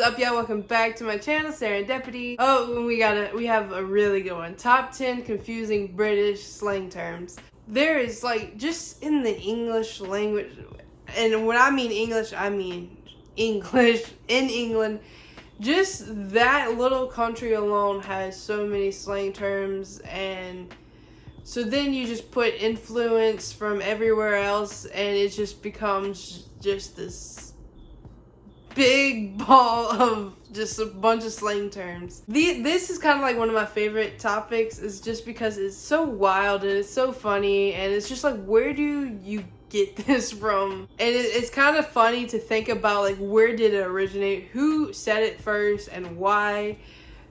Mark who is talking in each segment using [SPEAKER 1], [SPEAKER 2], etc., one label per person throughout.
[SPEAKER 1] up, y'all? Welcome back to my channel, Serendipity. Oh, we have a really good one. Top 10 confusing British slang terms. There is, like, just in the English language, and when I mean English, I mean English in England. Just that little country alone has so many slang terms, and so then you just put influence from everywhere else, and it just becomes just this big ball of just a bunch of slang terms. This is kind of like one of my favorite topics, is just because it's so wild and it's so funny, and it's just like, where do you get this from? And it's kind of funny to think about, like, where did it originate, who said it first, and why.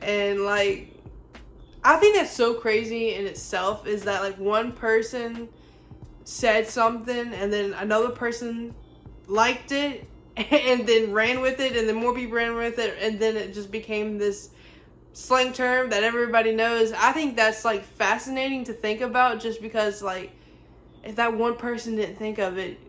[SPEAKER 1] And like, I think that's so crazy in itself, is that like one person said something and then another person liked it and then ran with it, and then more people ran with it, and then it just became this slang term that everybody knows. I think that's like fascinating to think about, just because like, if that one person didn't think of it,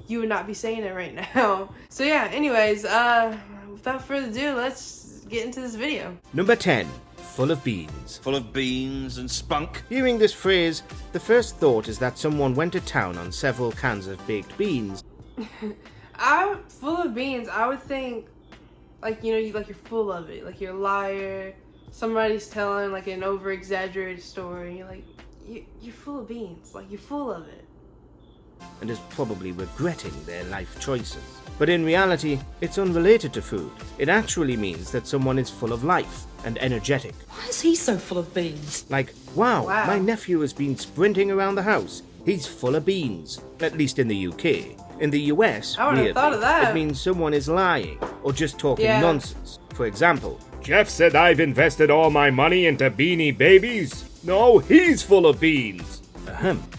[SPEAKER 1] you would not be saying it right now. So yeah, anyways, without further ado, let's get into this video.
[SPEAKER 2] Number 10. Full of beans.
[SPEAKER 3] Full of beans and spunk.
[SPEAKER 2] Hearing this phrase, the first thought is that someone went to town on several cans of baked beans.
[SPEAKER 1] Full of beans, I would think, like, you know, you're full of it. Like, you're a liar. Somebody's telling, like, an over-exaggerated story. Like, you're full of beans. Like, you're full of it.
[SPEAKER 2] And is probably regretting their life choices. But in reality, it's unrelated to food. It actually means that someone is full of life and energetic.
[SPEAKER 4] Why is he so full of beans?
[SPEAKER 2] Like, wow, my nephew has been sprinting around the house. He's full of beans. At least in the UK. In the US,
[SPEAKER 1] I wouldn't have thought of that.
[SPEAKER 2] It means someone is lying or just talking nonsense. For example, Jeff said I've invested all my money into Beanie Babies. No, he's full of beans.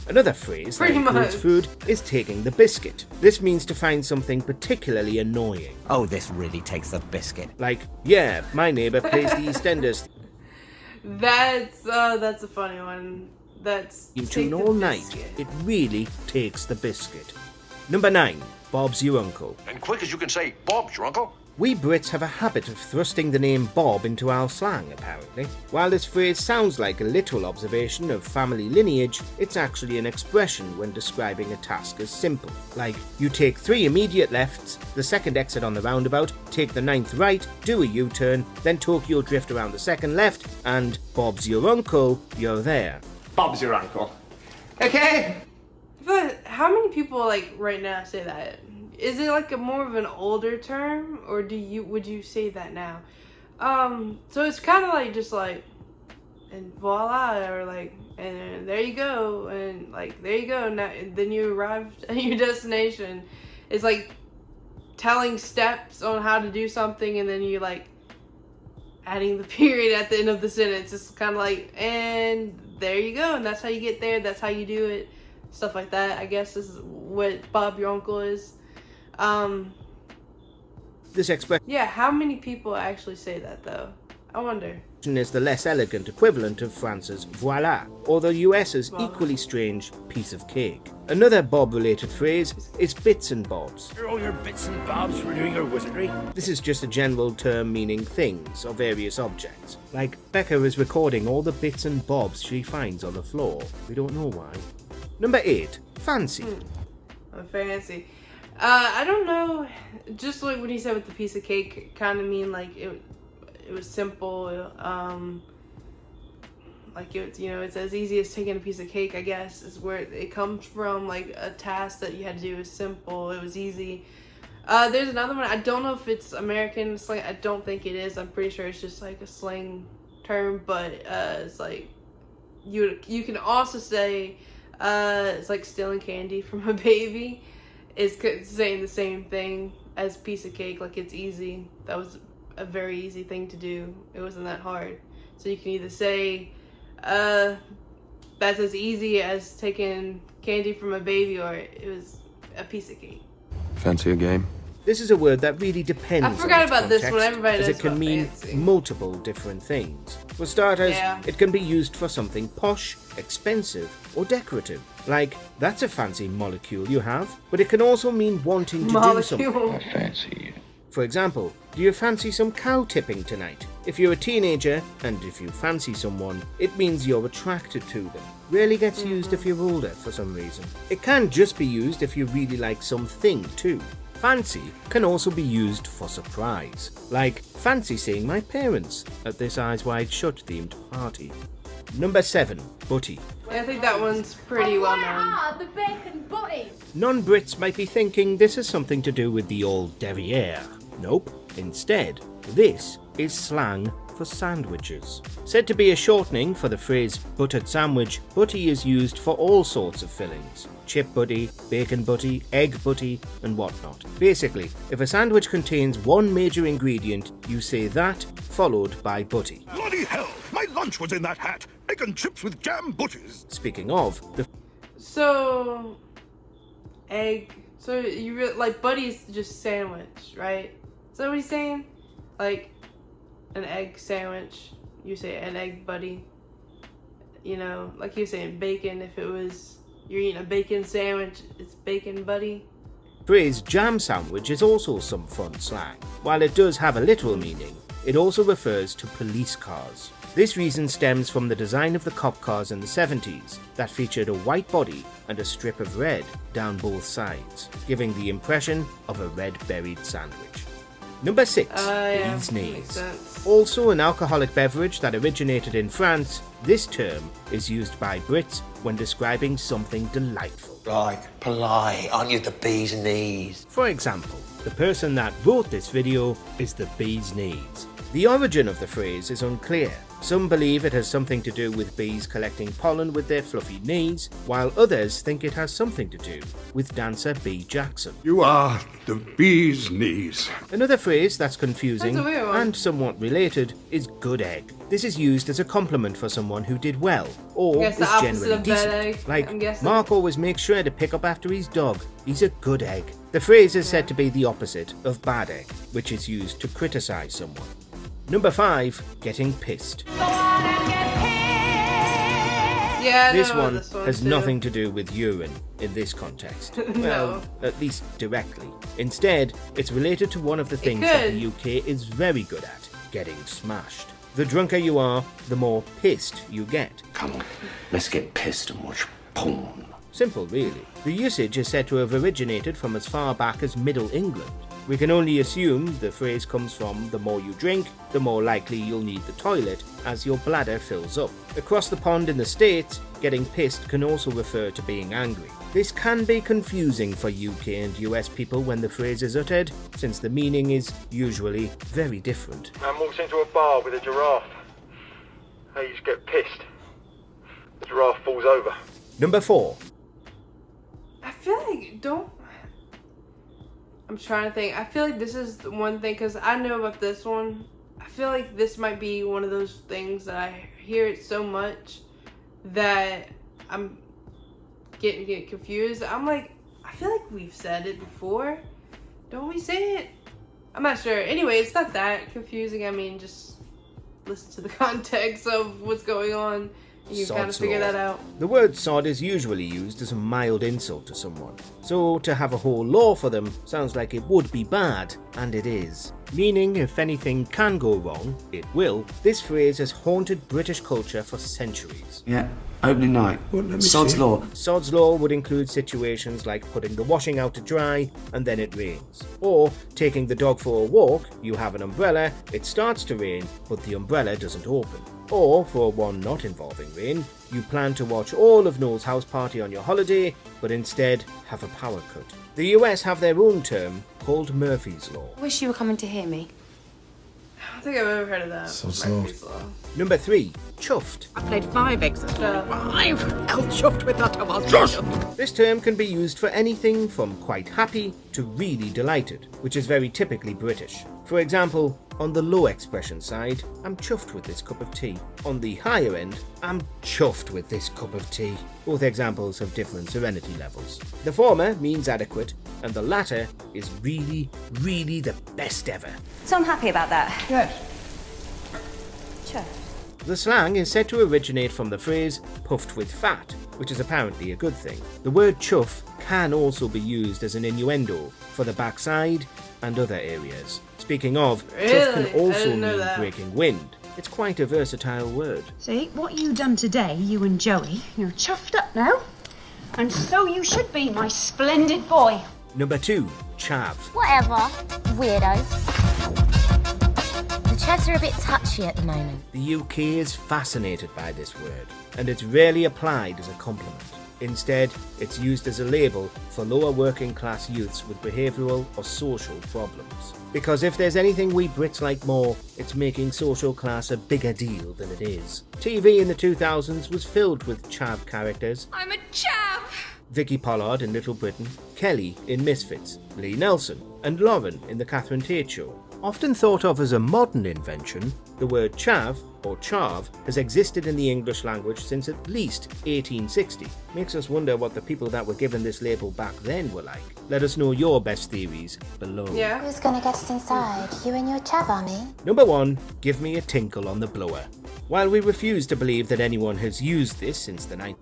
[SPEAKER 2] Another phrase that includes food is taking the biscuit. This means to find something particularly annoying.
[SPEAKER 5] Oh, this really takes the biscuit.
[SPEAKER 2] Like, yeah, my neighbor plays the EastEnders.
[SPEAKER 1] That's a funny one. That's
[SPEAKER 2] tune all night. It really takes the biscuit. Number 9. Bob's your uncle.
[SPEAKER 3] And quick as you can say, Bob's your uncle.
[SPEAKER 2] We Brits have a habit of thrusting the name Bob into our slang, apparently. While this phrase sounds like a literal observation of family lineage, it's actually an expression when describing a task as simple. Like, you take 3 immediate lefts, the second exit on the roundabout, take the 9th right, do a U-turn, then Tokyo drift around the second left, and Bob's your uncle, you're there.
[SPEAKER 6] Bob's your uncle. Okay?
[SPEAKER 1] But how many people, like, right now say that? Is it like a more of an older term, or would you say that now? So it's kind of like just like, and voila, or like, and there you go, and like, there you go, now then you arrived at your destination. It's like telling steps on how to do something, and then you like adding the period at the end of the sentence. It's kind of like, and there you go, and that's how you get there, that's how you do it, stuff like that. I guess this is what Bob your uncle is.
[SPEAKER 2] This expression
[SPEAKER 1] how many people actually say that though? I wonder.
[SPEAKER 2] Is the less elegant equivalent of France's voila, or the US's equally strange piece of cake. Another Bob-related phrase is bits and bobs.
[SPEAKER 6] All your bits and bobs for doing your wizardry.
[SPEAKER 2] This is just a general term meaning things or various objects. Like, Becca is recording all the bits and bobs she finds on the floor. We don't know why. Number 8. Fancy.
[SPEAKER 1] Fancy. I don't know, just like what he said with the piece of cake, kind of mean like it was simple, like it's, you know, it's as easy as taking a piece of cake, I guess, is where it comes from. Like, a task that you had to do was simple, it was easy. There's another one, I don't know if it's American slang, I don't think it is, I'm pretty sure it's just like a slang term, but it's like, you can also say, it's like stealing candy from a baby. Is saying the same thing as piece of cake, like it's easy. That was a very easy thing to do. It wasn't that hard. So you can either say, that's as easy as taking candy from a baby, or it was a piece of cake.
[SPEAKER 7] Fancy a game?
[SPEAKER 2] This is a word that really depends
[SPEAKER 1] I forgot
[SPEAKER 2] on its
[SPEAKER 1] about
[SPEAKER 2] context,
[SPEAKER 1] this one. Everybody knows
[SPEAKER 2] as it can
[SPEAKER 1] about
[SPEAKER 2] mean
[SPEAKER 1] fancy.
[SPEAKER 2] multiple different things. For starters, it can be used for something posh, expensive, or decorative. Like, that's a fancy molecule you have, but it can also mean wanting to do something.
[SPEAKER 7] I fancy you.
[SPEAKER 2] For example, do you fancy some cow tipping tonight? If you're a teenager, and if you fancy someone, it means you're attracted to them. Rarely gets used if you're older for some reason. It can just be used if you really like something too. Fancy can also be used for surprise, like fancy seeing my parents at this Eyes Wide Shut themed party. Number 7. Butty.
[SPEAKER 1] I think that one's pretty well known.
[SPEAKER 7] The bacon butties.
[SPEAKER 2] Non-Brits might be thinking this is something to do with the old derriere. Nope. Instead, this is slang for sandwiches. Said to be a shortening for the phrase buttered sandwich, butty is used for all sorts of fillings. Chip butty, bacon butty, egg butty, and whatnot. Basically, if a sandwich contains one major ingredient, you say that, followed by butty.
[SPEAKER 8] Bloody hell! My lunch was in that hat! Egg and chips with jam butties!
[SPEAKER 2] Speaking of, the
[SPEAKER 1] So, egg. So you really like Butties just sandwich, right? Is that what he's saying? Like an egg sandwich. You say an egg buddy. You know, like you're saying bacon. If it was you're eating a bacon sandwich, it's bacon buddy.
[SPEAKER 2] phrase jam sandwich is also some fun slang. While it does have a literal meaning, it also refers to police cars. This reason stems from the design of the cop cars in the 70s that featured a white body and a strip of red down both sides, giving the impression of a red buried sandwich. Number 6, bee's knees. Also an alcoholic beverage that originated in France, this term is used by Brits when describing something delightful.
[SPEAKER 5] Right, polite, aren't you the bee's knees?
[SPEAKER 2] For example, the person that wrote this video is the bee's knees. The origin of the phrase is unclear. Some believe it has something to do with bees collecting pollen with their fluffy knees, while others think it has something to do with dancer Bee Jackson.
[SPEAKER 8] You are the bee's knees.
[SPEAKER 2] Another phrase that's confusing
[SPEAKER 1] That's a weird one.
[SPEAKER 2] and somewhat related is good egg. This is used as a compliment for someone who did well or
[SPEAKER 1] Guess
[SPEAKER 2] is
[SPEAKER 1] the opposite
[SPEAKER 2] generally
[SPEAKER 1] of bad
[SPEAKER 2] decent.
[SPEAKER 1] egg,
[SPEAKER 2] Like,
[SPEAKER 1] I'm guessing.
[SPEAKER 2] Mark always makes sure to pick up after his dog. He's a good egg. The phrase is said to be the opposite of bad egg, which is used to criticize someone. Number 5, getting pissed.
[SPEAKER 1] Yeah, I
[SPEAKER 2] This
[SPEAKER 1] know
[SPEAKER 2] one
[SPEAKER 1] this one
[SPEAKER 2] has
[SPEAKER 1] too.
[SPEAKER 2] nothing to do with urine in this context.
[SPEAKER 1] No.
[SPEAKER 2] Well, at least directly. Instead, it's related to one of the things that the UK is very good at, getting smashed. The drunker you are, the more pissed you get.
[SPEAKER 3] Come on, let's get pissed and watch porn.
[SPEAKER 2] Simple, really. The usage is said to have originated from as far back as Middle England. We can only assume the phrase comes from the more you drink, the more likely you'll need the toilet as your bladder fills up. Across the pond in the States, getting pissed can also refer to being angry. This can be confusing for UK and US people when the phrase is uttered, since the meaning is usually very different.
[SPEAKER 9] Man walks into a bar with a giraffe. They just get pissed. The giraffe falls over.
[SPEAKER 2] Number 4.
[SPEAKER 1] I feel like I'm trying to think. I feel like this is the one thing because I know about this one. I feel like this might be one of those things that I hear it so much that I'm getting confused. I'm like, I feel like we've said it before. Don't we say it? I'm not sure. Anyway, it's not that confusing. I mean, just listen to the context of what's going on. You kind of
[SPEAKER 2] Sod's
[SPEAKER 1] figure
[SPEAKER 2] law.
[SPEAKER 1] that out.
[SPEAKER 2] The word sod is usually used as a mild insult to someone, so to have a whole law for them sounds like it would be bad, and it is. Meaning if anything can go wrong, it will. This phrase has haunted British culture for centuries.
[SPEAKER 5] Yeah, opening night. Sod's law.
[SPEAKER 2] Sod's law would include situations like putting the washing out to dry and then it rains. Or taking the dog for a walk, you have an umbrella, it starts to rain, but the umbrella doesn't open. Or, for one not involving rain, you plan to watch all of Noel's house party on your holiday, but instead have a power cut. The US have their own term called Murphy's Law.
[SPEAKER 7] Wish you were coming to hear me.
[SPEAKER 1] I don't think I've ever heard of that. Murphy's Law.
[SPEAKER 2] Number 3, Chuffed.
[SPEAKER 4] I played 5 exes.
[SPEAKER 1] Chuffed.
[SPEAKER 4] 5! Hell, chuffed with that I was. Chuffed!
[SPEAKER 2] This term can be used for anything from quite happy to really delighted, which is very typically British. For example, on the low expression side, I'm chuffed with this cup of tea. On the higher end, I'm chuffed with this cup of tea. Both examples have different serenity levels. The former means adequate, and the latter is really, really the best ever.
[SPEAKER 7] So I'm happy about that.
[SPEAKER 5] Yes.
[SPEAKER 7] Sure.
[SPEAKER 2] The slang is said to originate from the phrase puffed with fat, which is apparently a good thing. The word chuff can also be used as an innuendo for the backside and other areas. Speaking of, chuffed can
[SPEAKER 1] Really? I
[SPEAKER 2] also
[SPEAKER 1] didn't know
[SPEAKER 2] mean
[SPEAKER 1] that.
[SPEAKER 2] breaking wind. It's quite a versatile word.
[SPEAKER 10] See, what you done today, you and Joey, you're chuffed up now. And so you should be, my splendid boy.
[SPEAKER 2] Number 2, chavs.
[SPEAKER 11] Whatever, weirdo. The Chavs are a bit touchy at the moment.
[SPEAKER 2] The UK is fascinated by this word, and it's rarely applied as a compliment. Instead, it's used as a label for lower working class youths with behavioural or social problems. Because if there's anything we Brits like more, it's making social class a bigger deal than it is. TV in the 2000s was filled with chav characters.
[SPEAKER 10] I'm a chav!
[SPEAKER 2] Vicky Pollard in Little Britain, Kelly in Misfits, Lee Nelson, and Lauren in The Catherine Tate Show. Often thought of as a modern invention, the word chav, or chav, has existed in the English language since at least 1860. Makes us wonder what the people that were given this label back then were like. Let us know your best theories below.
[SPEAKER 1] Yeah.
[SPEAKER 11] Who's gonna get us inside? You and your Chav, army?
[SPEAKER 2] Number 1, give me a tinkle on the blower. While we refuse to believe that anyone has used this since the 1960s,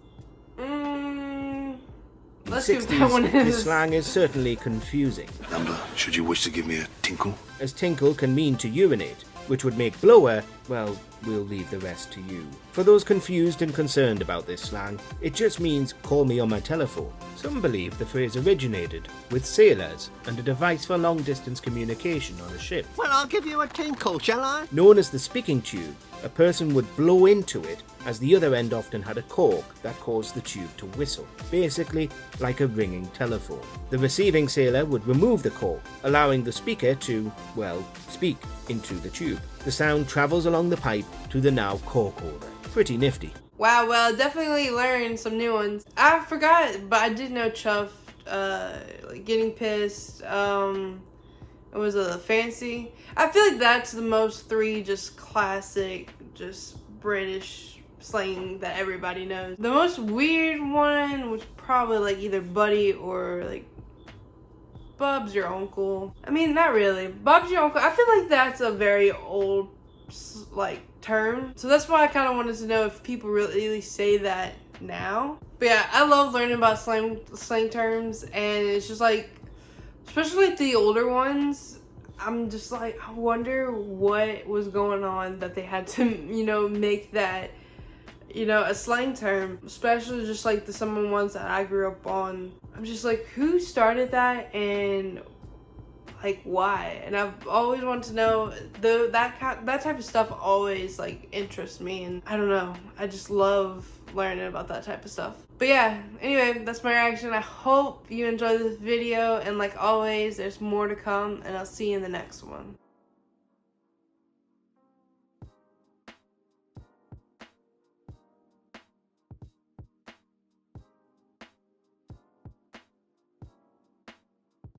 [SPEAKER 2] this slang is certainly confusing.
[SPEAKER 8] Number, should you wish to give me a tinkle?
[SPEAKER 2] As tinkle can mean to urinate, which would make blower, well, we'll leave the rest to you. For those confused and concerned about this slang, it just means call me on my telephone. Some believe the phrase originated with sailors and a device for long-distance communication on a ship.
[SPEAKER 5] Well, I'll give you a tinkle, shall I?
[SPEAKER 2] Known as the speaking tube, a person would blow into it as the other end often had a cork that caused the tube to whistle, basically like a ringing telephone. The receiving sailor would remove the cork, allowing the speaker to, well, speak into the tube. The sound travels along the pipe to the now cork holder. Pretty nifty.
[SPEAKER 1] Wow, well, definitely learned some new ones. I forgot, but I did know Chuffed, like getting pissed, it was a fancy. I feel like that's the most 3 just classic, just British slang that everybody knows. The most weird one was probably like either buddy or like Bub's your uncle. I mean, not really. Bub's your uncle. I feel like that's a very old like term. So that's why I kind of wanted to know if people really say that now. But yeah, I love learning about slang terms, and it's just like, especially like the older ones, I'm just like, I wonder what was going on that they had to, you know, make that, you know, a slang term. Especially just like some of the ones that I grew up on. I'm just like, who started that and like why? And I've always wanted to know. That type of stuff always like interests me, and I don't know, I just love learning about that type of stuff. But yeah, anyway, that's my reaction. I hope you enjoyed this video, and like always, there's more to come, and I'll see you in the next one.